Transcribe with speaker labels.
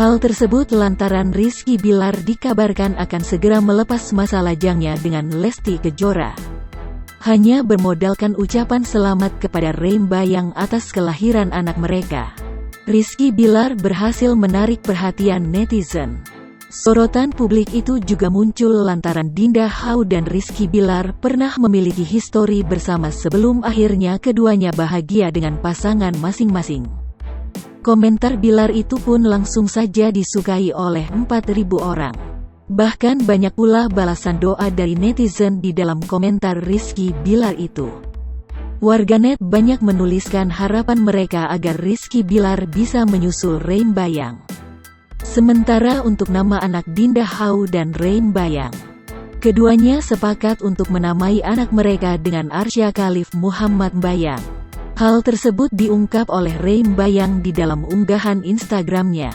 Speaker 1: Hal tersebut lantaran Rizky Bilar dikabarkan akan segera melepas masa lajangnya dengan Lesti Kejora. Hanya bermodalkan ucapan selamat kepada Reim Bayang atas kelahiran anak mereka, Rizky Bilar berhasil menarik perhatian netizen. Sorotan publik itu juga muncul lantaran Dinda Hau dan Rizky Bilar pernah memiliki histori bersama sebelum akhirnya keduanya bahagia dengan pasangan masing-masing. Komentar Bilar itu pun langsung saja disukai oleh 4.000 orang. Bahkan banyak pula balasan doa dari netizen di dalam komentar Rizky Bilar itu. Warganet banyak menuliskan harapan mereka agar Rizky Bilar bisa menyusul Reim Bayang. Sementara untuk nama anak Dinda Hau dan Reim Bayang, keduanya sepakat untuk menamai anak mereka dengan Arsya Khalif Muhammad Bayang. Hal tersebut diungkap oleh Reim Bayang di dalam unggahan Instagramnya.